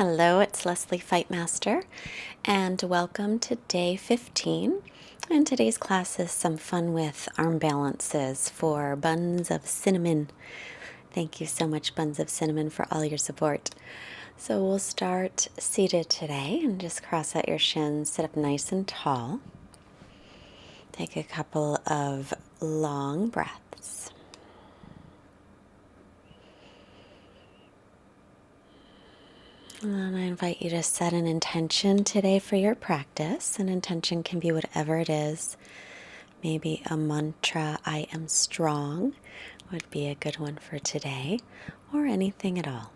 Hello, it's Leslie Fightmaster, and welcome to day 15. And today's class is some fun with arm balances for Buns of Cinnamon. Thank you so much, Buns of Cinnamon, for all your support. So we'll start seated today and just cross out your shins, sit up nice and tall. Take a couple of long breaths. And then I invite you to set an intention today for your practice. An intention can be whatever it is. Maybe a mantra, I am strong, would be a good one for today, or anything at all.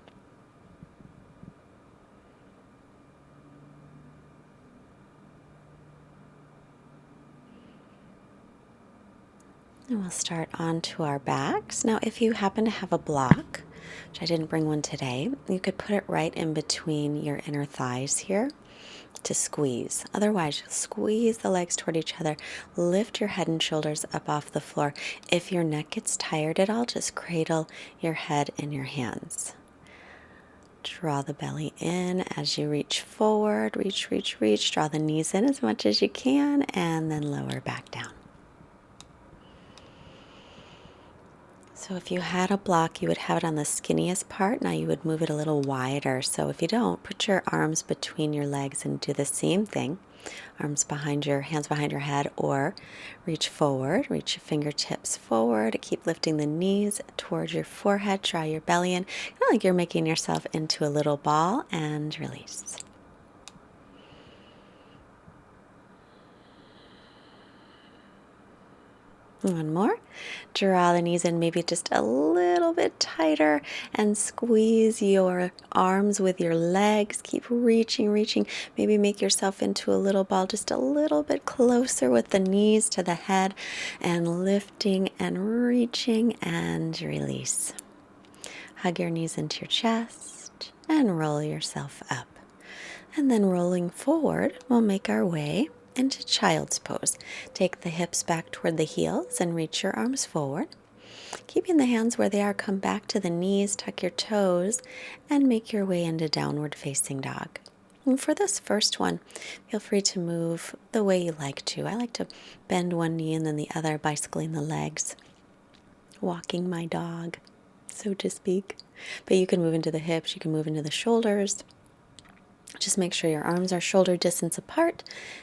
And we'll start onto our backs. Now, if you happen to have a block, which I didn't bring one today, you could put it right in between your inner thighs here to squeeze. Otherwise, you'll squeeze the legs toward each other. Lift your head and shoulders up off the floor. If your neck gets tired at all, just cradle your head in your hands. Draw the belly in as you reach forward. Reach. Draw the knees in as much as you can, and then lower back down. So if you had a block, you would have it on the skinniest part. Now you would move it a little wider. So if you don't, put your arms between your legs and do the same thing. Arms behind your, hands behind your head, or reach forward. Reach your fingertips forward. Keep lifting the knees towards your forehead. Draw your belly in. Kind of like you're making yourself into a little ball, and release. One more. Draw the knees in maybe just a little bit tighter and squeeze your arms with your legs. Keep reaching. Maybe make yourself into a little ball just a little bit closer with the knees to the head, and lifting and reaching and release. Hug your knees into your chest and roll yourself up. And then rolling forward, we'll make our way into child's pose. Take the hips back toward the heels and reach your arms forward. Keeping the hands where they are, come back to the knees, tuck your toes, and make your way into downward facing dog. And for this first one, feel free to move the way you like to. I like to bend one knee and then the other, bicycling the legs, walking my dog, so to speak. But you can move into the hips, you can move into the shoulders. Just make sure your arms are shoulder distance apart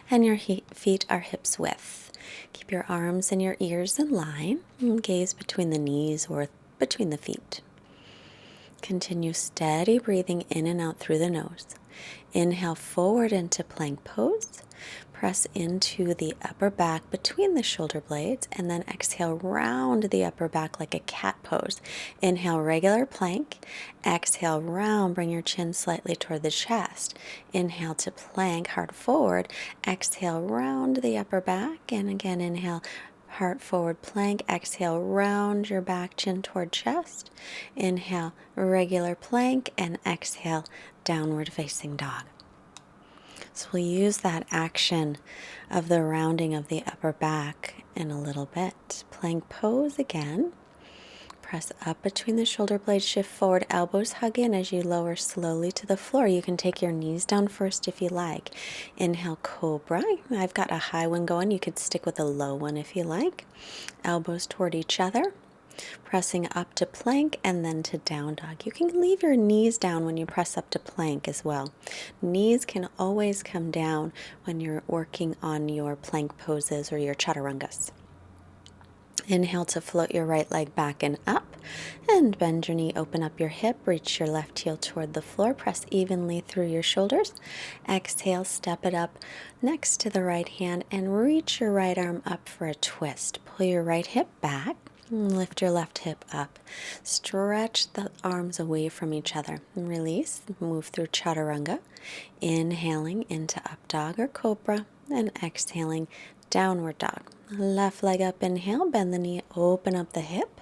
and your feet are hips width. Keep your arms and your ears in line and gaze between the knees or between the feet. Continue steady breathing in and out through the nose. Inhale forward into plank pose. Press into the upper back between the shoulder blades, and then exhale round the upper back like a cat pose. Inhale, regular plank. Exhale, round. Bring your chin slightly toward the chest. Inhale to plank, heart forward. Exhale, round the upper back. And again, inhale, heart forward plank. Exhale, round your back, chin toward chest. Inhale, regular plank. And exhale, downward facing dog. So we'll use that action of the rounding of the upper back in a little bit. Plank pose again. Press up between the shoulder blades, shift forward, elbows hug in as you lower slowly to the floor. You can take your knees down first if you like. Inhale, cobra. I've got a high one going. You could stick with a low one if you like. Elbows toward each other. Pressing up to plank and then to down dog. You can leave your knees down when you press up to plank as well. Knees can always come down when you're working on your plank poses or your chaturangas. Inhale to float your right leg back and up, and bend your knee, open up your hip, reach your left heel toward the floor, press evenly through your shoulders. Exhale, step it up next to the right hand and reach your right arm up for a twist. Pull your right hip back. Lift your left hip up. Stretch the arms away from each other. Release. Move through chaturanga. Inhaling into up dog or cobra. And exhaling downward dog. Left leg up. Inhale. Bend the knee. Open up the hip.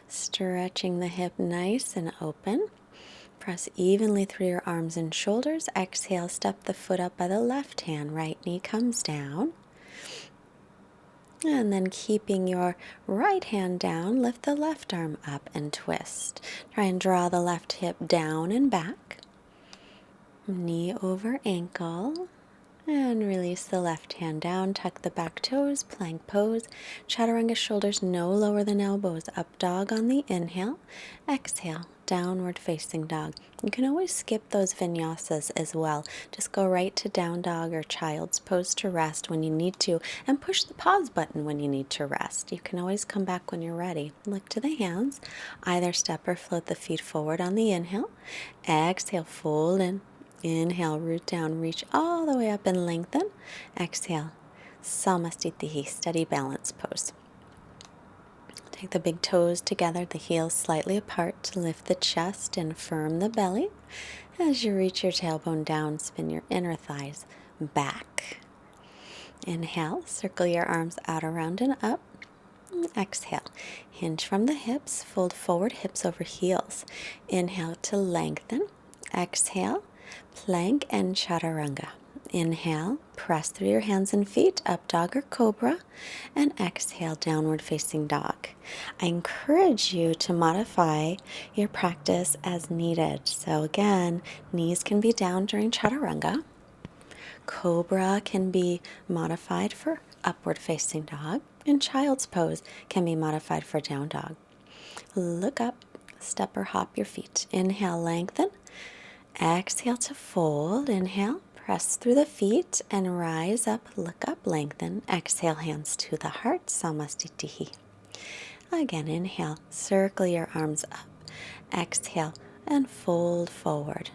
Stretching the hip nice and open. Press evenly through your arms and shoulders. Exhale. Step the foot up by the left hand. Right knee comes down. And then keeping your right hand down, lift the left arm up and twist. Try and draw the left hip down and back. Knee over ankle. And release the left hand down, tuck the back toes, plank pose. Chaturanga, shoulders no lower than elbows. Up dog on the inhale. Exhale, downward facing dog. You can always skip those vinyasas as well. Just go right to down dog or child's pose to rest when you need to, and push the pause button when you need to rest. You can always come back when you're ready. Look to the hands. Either step or float the feet forward on the inhale. Exhale, fold in. Inhale, root down, reach all the way up and lengthen. Exhale, samastitihi, steady balance pose. Take the big toes together, the heels slightly apart. Lift the chest and firm the belly. As you reach your tailbone down, spin your inner thighs back. Inhale, circle your arms out, around, and up. Exhale, hinge from the hips, fold forward, hips over heels. Inhale to lengthen. Exhale, plank and chaturanga. Inhale, press through your hands and feet, up dog or cobra, and exhale, downward facing dog. I encourage you to modify your practice as needed. So again, knees can be down during chaturanga. Cobra can be modified for upward facing dog, and child's pose can be modified for down dog. Look up, step or hop your feet. Inhale, lengthen. Exhale to fold. Inhale, press through the feet and rise up, look up, lengthen. Exhale, hands to the heart, samastitihi. Again, inhale, circle your arms up. Exhale, and fold forward.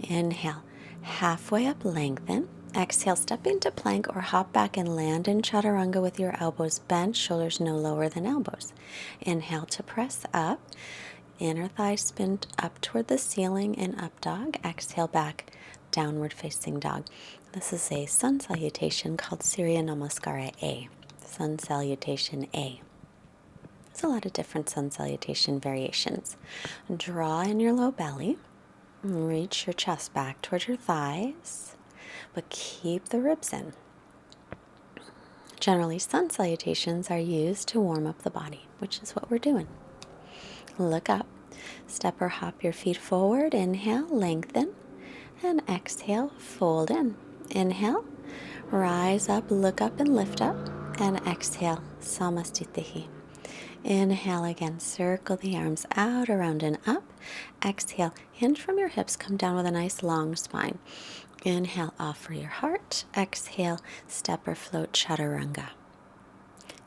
Inhale, halfway up, lengthen. Exhale, step into plank or hop back and land in chaturanga with your elbows bent, shoulders no lower than elbows. Inhale to press up. Inner thigh spin up toward the ceiling in up dog. Exhale back, downward facing dog. This is a sun salutation called Surya Namaskara A. Sun salutation A. There's a lot of different sun salutation variations. Draw in your low belly. Reach your chest back towards your thighs, but keep the ribs in. Generally, sun salutations are used to warm up the body, which is what we're doing. Look up, step or hop your feet forward. Inhale, lengthen, and exhale, fold in. Inhale, rise up, look up and lift up, and exhale, samastitihi. Inhale again, circle the arms out, around and up. Exhale, hinge from your hips, come down with a nice long spine. Inhale, offer your heart. Exhale, step or float chaturanga.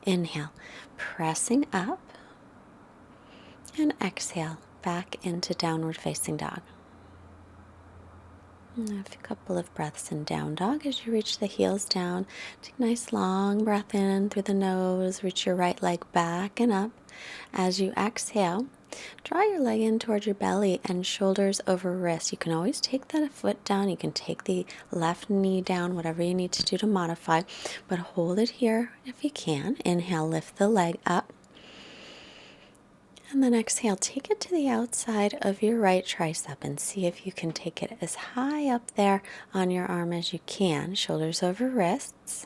Inhale, pressing up. And exhale, back into downward facing dog. And a couple of breaths in down dog as you reach the heels down. Take a nice long breath in through the nose. Reach your right leg back and up. As you exhale, draw your leg in towards your belly and shoulders over wrist. You can always take that foot down. You can take the left knee down, whatever you need to do to modify. But hold it here if you can. Inhale, lift the leg up. And then exhale, take it to the outside of your right tricep and see if you can take it as high up there on your arm as you can. Shoulders over wrists.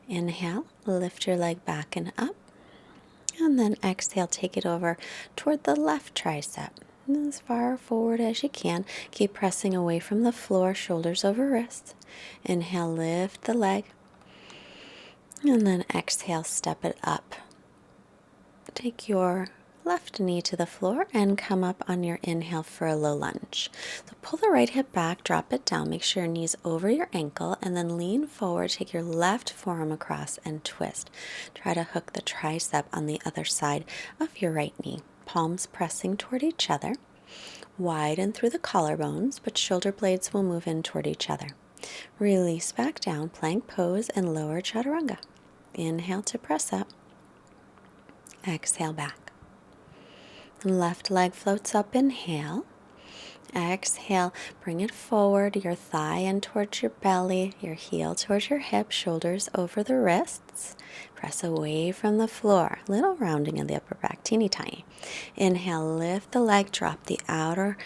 Inhale, lift your leg back and up. And then exhale, take it over toward the left tricep. And as far forward as you can. Keep pressing away from the floor, shoulders over wrists. Inhale, lift the leg. And then exhale, step it up. Take your left knee to the floor and come up on your inhale for a low lunge. So pull the right hip back, drop it down, make sure your knee's over your ankle, and then lean forward, take your left forearm across and twist. Try to hook the tricep on the other side of your right knee. Palms pressing toward each other. Widen through the collarbones, but shoulder blades will move in toward each other. Release back down, plank pose, and lower chaturanga. Inhale to press up. Exhale back. Left leg floats up, inhale. Exhale, bring it forward, your thigh in towards your belly, your heel towards your hip, shoulders over the wrists. Press away from the floor, little rounding in the upper back, teeny tiny. Inhale, lift the leg, drop the outer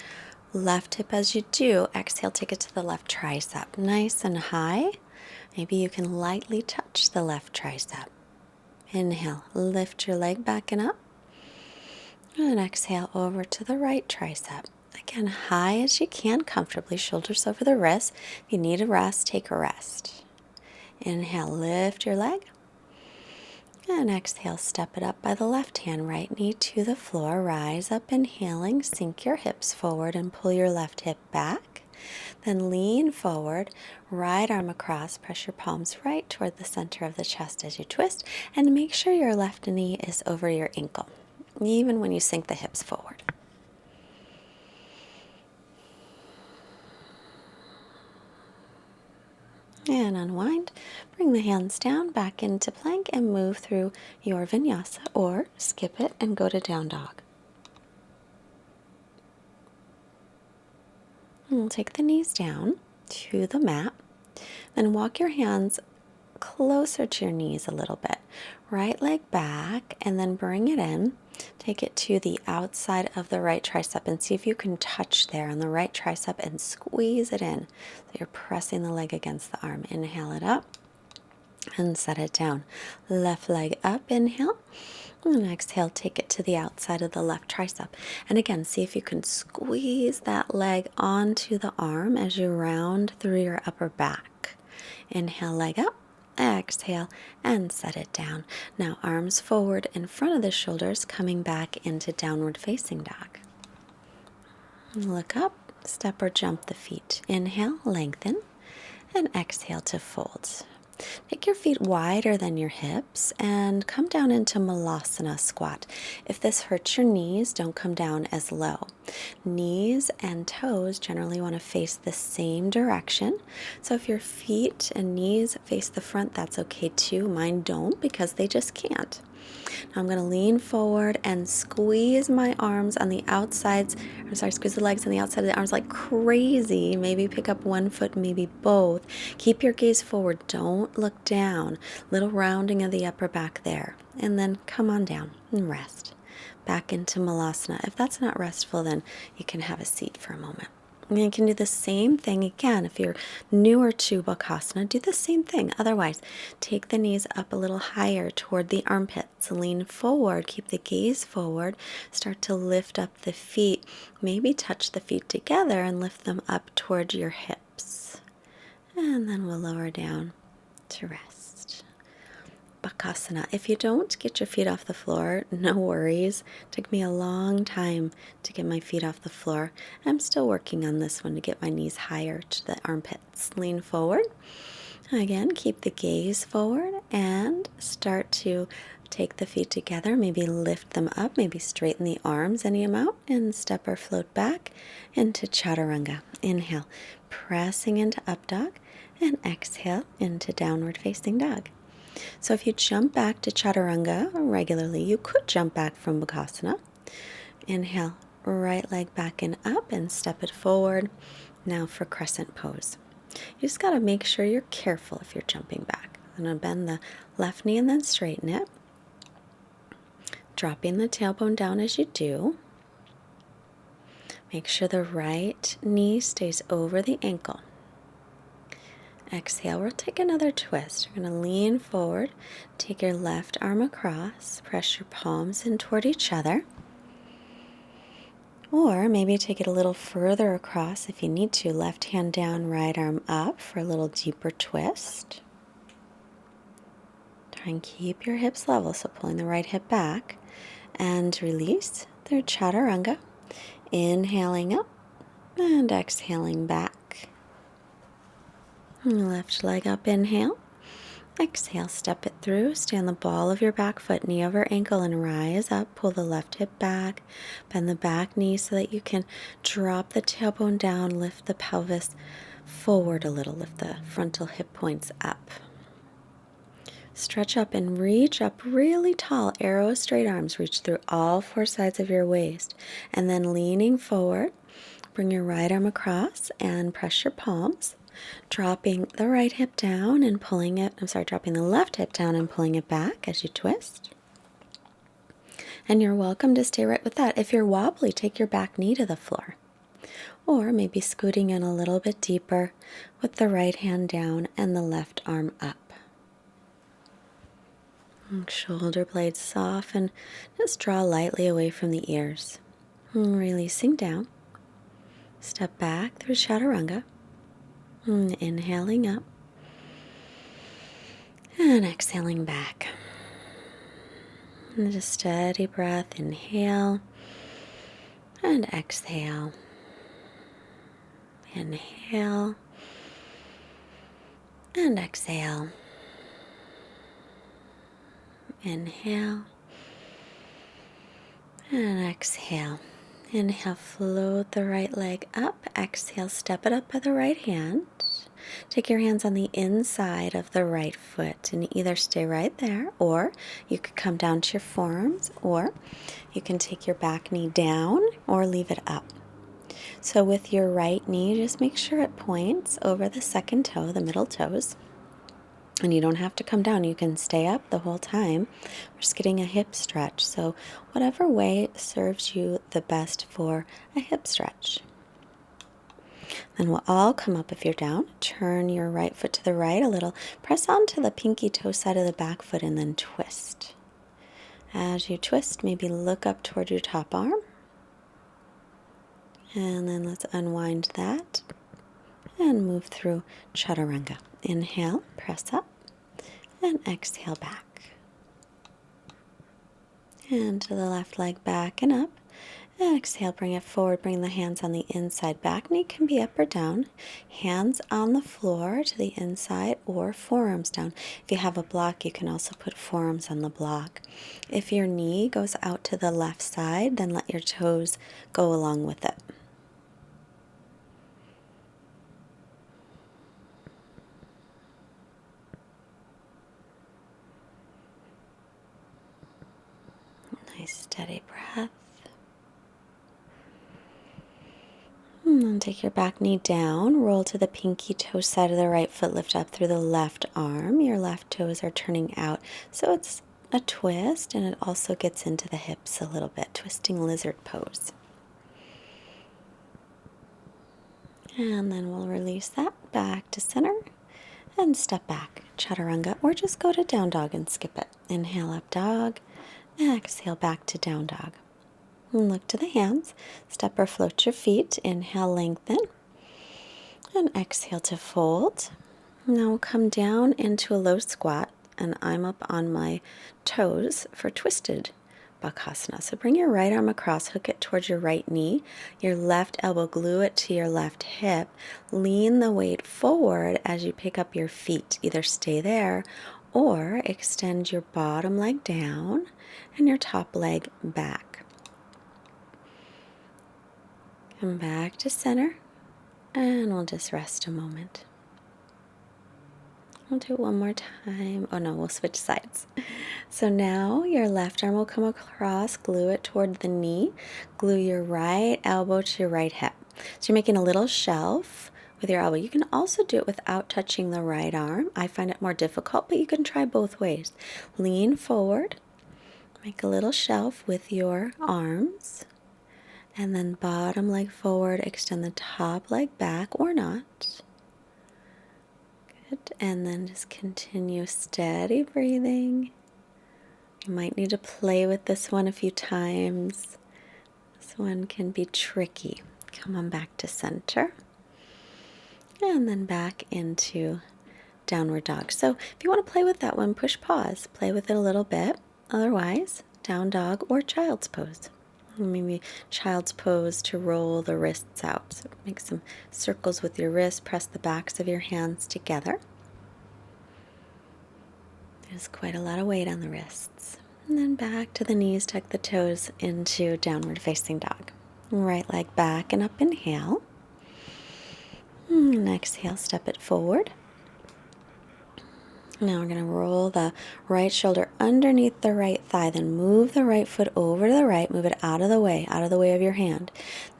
left hip as you do. Exhale, take it to the left tricep, nice and high. Maybe you can lightly touch the left tricep. Inhale, lift your leg back and up. And exhale over to the right tricep. Again, high as you can, comfortably, shoulders over the wrists. If you need a rest, take a rest. Inhale, lift your leg. And exhale, step it up by the left hand, right knee to the floor. Rise up, inhaling, sink your hips forward and pull your left hip back. Then lean forward, right arm across, press your palms right toward the center of the chest as you twist, and make sure your left knee is over your ankle, even when you sink the hips forward. And unwind. Bring the hands down, back into plank, and move through your vinyasa, or skip it and go to down dog. And we'll take the knees down to the mat. Then walk your hands closer to your knees a little bit. Right leg back, and then bring it in. Take it to the outside of the right tricep and see if you can touch there on the right tricep and squeeze it in. So you're pressing the leg against the arm. Inhale it up and set it down. Left leg up, inhale. And exhale, take it to the outside of the left tricep. And again, see if you can squeeze that leg onto the arm as you round through your upper back. Inhale, leg up. Exhale, and set it down. Now, arms forward in front of the shoulders, coming back into downward facing dog. Look up, step or jump the feet. Inhale, lengthen, and exhale to fold. Take your feet wider than your hips and come down into Malasana squat. If this hurts your knees, don't come down as low. Knees and toes generally want to face the same direction. So if your feet and knees face the front, that's okay too. Mine don't because they just can't. Now I'm going to lean forward and squeeze my arms on the outsides. Squeeze the legs on the outside of the arms like crazy. Maybe pick up one foot, maybe both. Keep your gaze forward. Don't look down. Little rounding of the upper back there. And then come on down and rest. Back into Malasana. If that's not restful, then you can have a seat for a moment. And you can do the same thing again. If you're newer to Bakasana, do the same thing. Otherwise, take the knees up a little higher toward the armpits. Lean forward. Keep the gaze forward. Start to lift up the feet. Maybe touch the feet together and lift them up toward your hips. And then we'll lower down to rest. Bakasana. If you don't get your feet off the floor, no worries. It took me a long time to get my feet off the floor. I'm still working on this one to get my knees higher to the armpits. Lean forward. Again, keep the gaze forward and start to take the feet together. Maybe lift them up, maybe straighten the arms any amount, and step or float back into Chaturanga. Inhale, pressing into up dog, and exhale into downward facing dog. So if you jump back to Chaturanga regularly, you could jump back from Bakasana. Inhale, right leg back and up and step it forward. Now for crescent pose. You just got to make sure you're careful if you're jumping back. I'm going to bend the left knee and then straighten it. Dropping the tailbone down as you do. Make sure the right knee stays over the ankle. Exhale, we'll take another twist. You're going to lean forward, take your left arm across, press your palms in toward each other. Or maybe take it a little further across if you need to. Left hand down, right arm up for a little deeper twist. Try and keep your hips level, so pulling the right hip back. And release through Chaturanga. Inhaling up and exhaling back. Left leg up, inhale. Exhale, step it through. Stand the ball of your back foot, knee over ankle, and rise up. Pull the left hip back. Bend the back knee so that you can drop the tailbone down. Lift the pelvis forward a little. Lift the frontal hip points up. Stretch up and reach up really tall. Arrow straight arms. Reach through all four sides of your waist. And then leaning forward, bring your right arm across and press your palms. Dropping the right hip down and pulling it, dropping the left hip down and pulling it back as you twist. And you're welcome to stay right with that. If you're wobbly, take your back knee to the floor. Or maybe scooting in a little bit deeper with the right hand down and the left arm up. Shoulder blades soft and just draw lightly away from the ears. Releasing down. Step back through chaturanga. Inhaling up. And exhaling back. And just steady breath. Inhale. And exhale. Inhale. And exhale. Inhale. And exhale. Inhale, float the right leg up. Exhale, step it up by the right hand. Take your hands on the inside of the right foot and either stay right there, or you could come down to your forearms, or you can take your back knee down or leave it up. So with your right knee, just make sure it points over the second toe, the middle toes. And you don't have to come down. You can stay up the whole time. We're just getting a hip stretch. So whatever way serves you the best for a hip stretch. Then we'll all come up if you're down. Turn your right foot to the right a little. Press onto the pinky toe side of the back foot and then twist. As you twist, maybe look up toward your top arm. And then let's unwind that and move through chaturanga. Inhale, press up, and exhale back. And to the left leg back and up. And exhale, bring it forward, bring the hands on the inside. Back knee can be up or down. Hands on the floor to the inside or forearms down. If you have a block, you can also put forearms on the block. If your knee goes out to the left side, then let your toes go along with it. Nice steady breath. And then take your back knee down, roll to the pinky toe side of the right foot, lift up through the left arm. Your left toes are turning out, so it's a twist, and it also gets into the hips a little bit, twisting lizard pose. And then we'll release that back to center and step back, chaturanga, or just go to down dog and skip it. Inhale up dog, exhale back to down dog. And look to the hands. Step or float your feet. Inhale, lengthen. And exhale to fold. Now we'll come down into a low squat. And I'm up on my toes for twisted Bakasana. So bring your right arm across. Hook it towards your right knee. Your left elbow, glue it to your left hip. Lean the weight forward as you pick up your feet. Either stay there or extend your bottom leg down and your top leg back. Come back to center, and we'll just rest a moment. We'll do it one more time. Oh no, we'll switch sides. So now your left arm will come across, glue it toward the knee, glue your right elbow to your right hip. So you're making a little shelf with your elbow. You can also do it without touching the right arm. I find it more difficult, but you can try both ways. Lean forward, make a little shelf with your arms. And then bottom leg forward, extend the top leg back or not. Good. And then just continue steady breathing. You might need to play with this one a few times. This one can be tricky. Come on back to center. And then back into downward dog. So if you want to play with that one, push pause. Play with it a little bit. Otherwise, down dog or child's pose. Maybe child's pose to roll the wrists out. So make some circles with your wrists. Press the backs of your hands together. There's quite a lot of weight on the wrists. And then back to the knees. Tuck the toes into downward facing dog. Right leg back and up. Inhale. And exhale, step it forward. Now we're going to roll the right shoulder underneath the right thigh. Then move the right foot over to the right. Move it out of the way of your hand.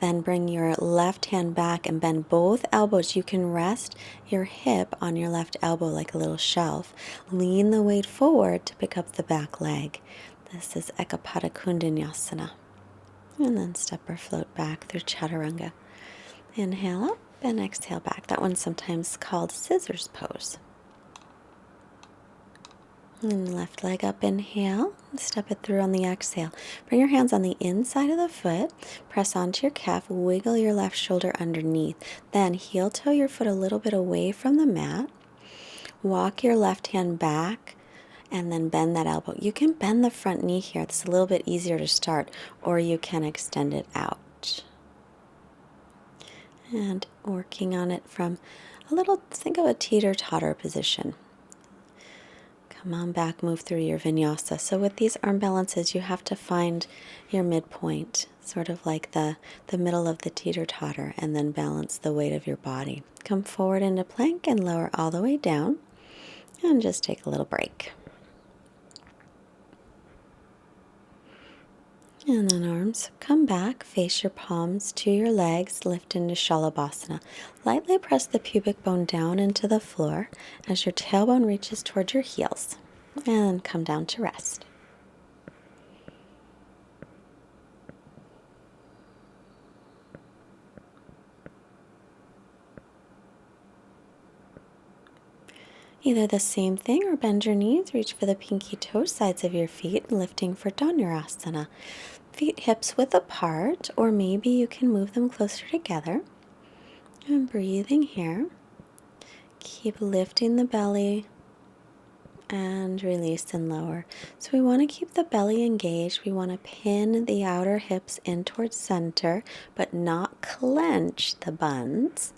Then bring your left hand back and bend both elbows. You can rest your hip on your left elbow like a little shelf. Lean the weight forward to pick up the back leg. This is Ekapada Kundanyasana. And then step or float back through chaturanga. Inhale up and exhale back. That one's sometimes called scissors pose. And left leg up, inhale. Step it through on the exhale. Bring your hands on the inside of the foot. Press onto your calf. Wiggle your left shoulder underneath. Then heel toe your foot a little bit away from the mat. Walk your left hand back and then bend that elbow. You can bend the front knee here. It's a little bit easier to start, or you can extend it out. And working on it from a little, think of a teeter-totter position. Come on back, move through your vinyasa. So with these arm balances, you have to find your midpoint, sort of like the middle of the teeter-totter, and then balance the weight of your body. Come forward into plank and lower all the way down, and just take a little break. And then arms, come back, face your palms to your legs, lift into Shalabhasana. Lightly press the pubic bone down into the floor as your tailbone reaches towards your heels. And come down to rest. Either the same thing or bend your knees, reach for the pinky toe sides of your feet, lifting for Dhanurasana. Feet hips width apart, or maybe you can move them closer together. And breathing here. Keep lifting the belly and release and lower. So we want to keep the belly engaged. We want to pin the outer hips in towards center, but not clench the buns.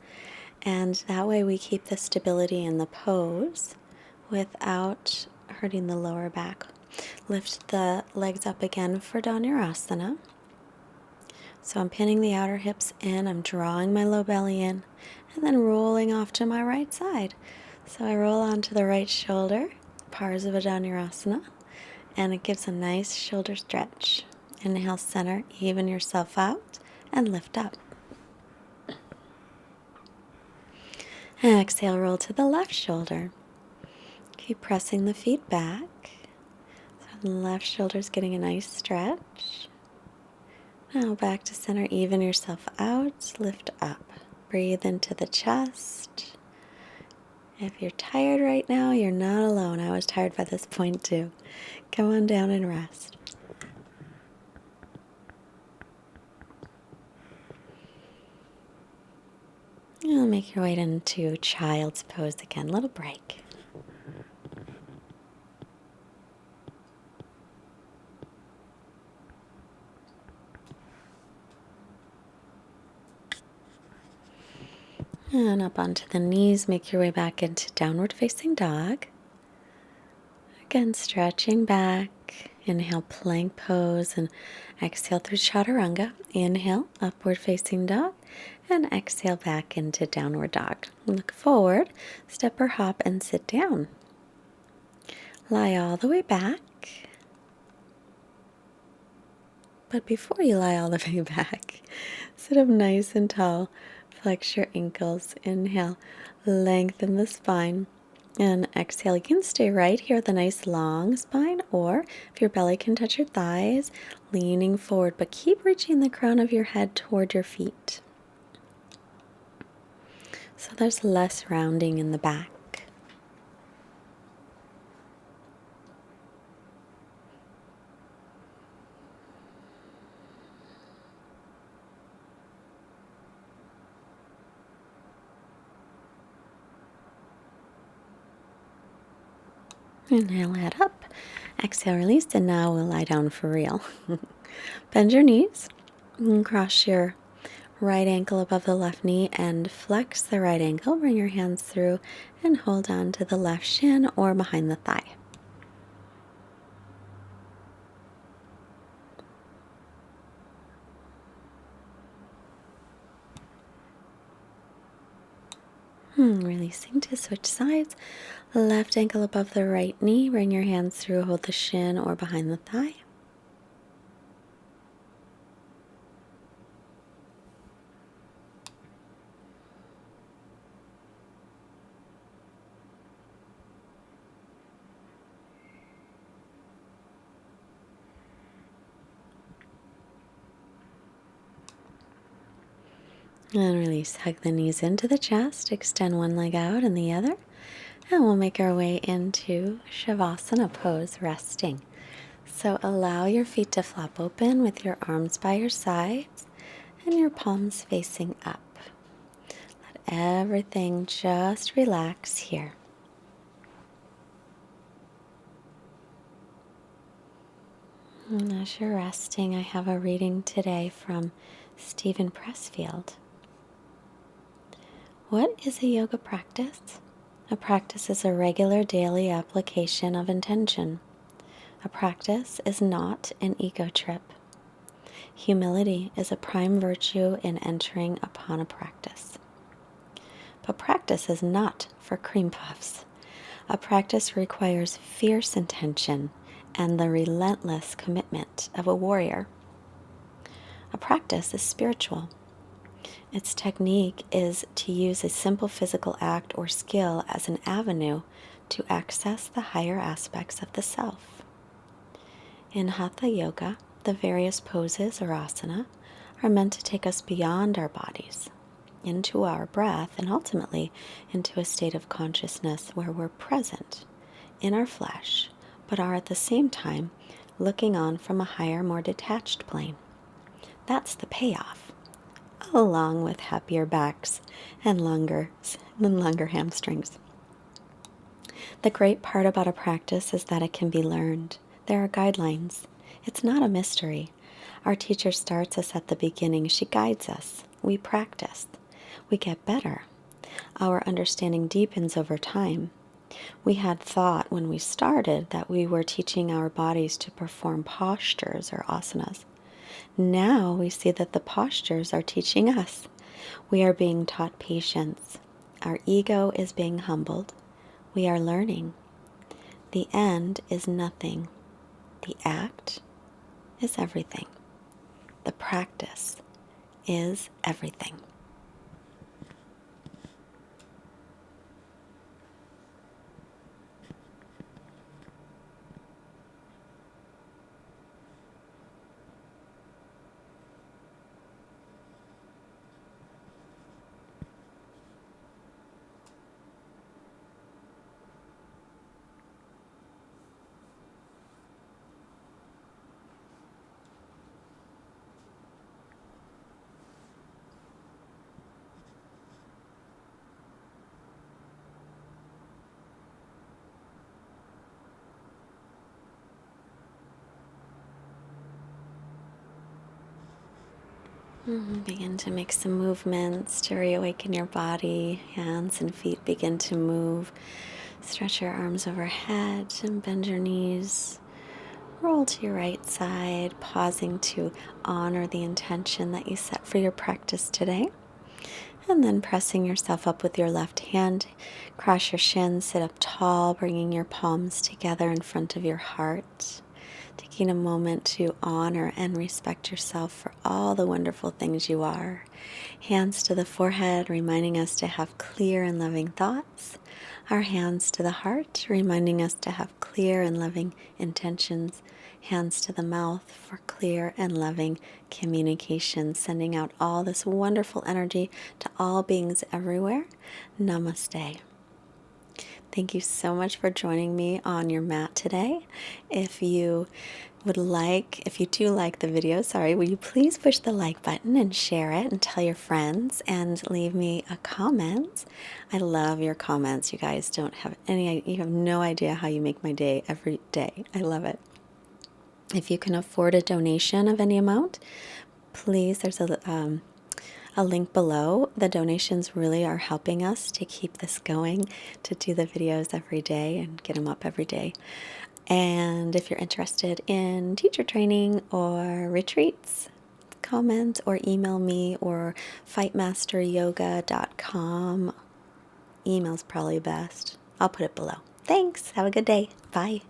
And that way we keep the stability in the pose without hurting the lower back. Lift the legs up again for Dhanurasana. So I'm pinning the outer hips in, I'm drawing my low belly in, and then rolling off to my right side. So I roll onto the right shoulder, Parsva Dhanurasana, and it gives a nice shoulder stretch. Inhale, center, even yourself out, and lift up. And exhale, roll to the left shoulder. Keep pressing the feet back. So the left shoulder's getting a nice stretch. Now back to center, even yourself out, lift up. Breathe into the chest. If you're tired right now, you're not alone. I was tired by this point too. Come on down and rest. You'll make your way into child's pose again. Little break. And up onto the knees, make your way back into downward facing dog. Again, stretching back. Inhale, plank pose, and exhale through chaturanga. Inhale, upward facing dog, and exhale back into downward dog. Look forward, step or hop, and sit down. Lie all the way back. But before you lie all the way back, sit up nice and tall. Flex your ankles. Inhale, lengthen the spine. And exhale, you can stay right here with a nice long spine, or if your belly can touch your thighs, leaning forward, but keep reaching the crown of your head toward your feet. So there's less rounding in the back. Inhale, head up. Exhale, release, and now we'll lie down for real. Bend your knees and cross your right ankle above the left knee and flex the right ankle. Bring your hands through and hold on to the left shin or behind the thigh. Releasing to switch sides. Left ankle above the right knee. Bring your hands through, hold the shin or behind the thigh. And release. Hug the knees into the chest. Extend one leg out and the other. And we'll make our way into Savasana pose, resting. So allow your feet to flop open with your arms by your sides and your palms facing up. Let everything just relax here. And as you're resting, I have a reading today from Stephen Pressfield. What is a yoga practice? A practice is a regular daily application of intention. A practice is not an ego trip. Humility is a prime virtue in entering upon a practice. But practice is not for cream puffs. A practice requires fierce intention and the relentless commitment of a warrior. A practice is spiritual. Its technique is to use a simple physical act or skill as an avenue to access the higher aspects of the self. In Hatha Yoga, the various poses or asana are meant to take us beyond our bodies, into our breath, and ultimately into a state of consciousness where we're present in our flesh, but are at the same time looking on from a higher, more detached plane. That's the payoff, along with happier backs and longer hamstrings. The great part about a practice is that it can be learned. There are guidelines. It's not a mystery. Our teacher starts us at the beginning. She guides us. We practice. We get better. Our understanding deepens over time. We had thought when we started that we were teaching our bodies to perform postures or asanas. Now we see that the postures are teaching us. We are being taught patience. Our ego is being humbled. We are learning. The end is nothing. The act is everything. The practice is everything. Begin to make some movements to reawaken your body. Hands and feet begin to move. Stretch your arms overhead and bend your knees. Roll to your right side, pausing to honor the intention that you set for your practice today. And then pressing yourself up with your left hand. Cross your shins, sit up tall, bringing your palms together in front of your heart. Taking a moment to honor and respect yourself for all the wonderful things you are. Hands to the forehead, reminding us to have clear and loving thoughts. Our hands to the heart, reminding us to have clear and loving intentions. Hands to the mouth for clear and loving communication, sending out all this wonderful energy to all beings everywhere. Namaste. Thank you so much for joining me on your mat today. If you do like the video, will you please push the like button and share it and tell your friends and leave me a comment. I love your comments. You guys you have no idea how you make my day every day. I love it. If you can afford a donation of any amount, please, there's a link below. The donations really are helping us to keep this going, to do the videos every day and get them up every day. And if you're interested in teacher training or retreats, comment or email me, or fightmasteryoga.com. Email's probably best. I'll put it below. Thanks. Have a good day. Bye.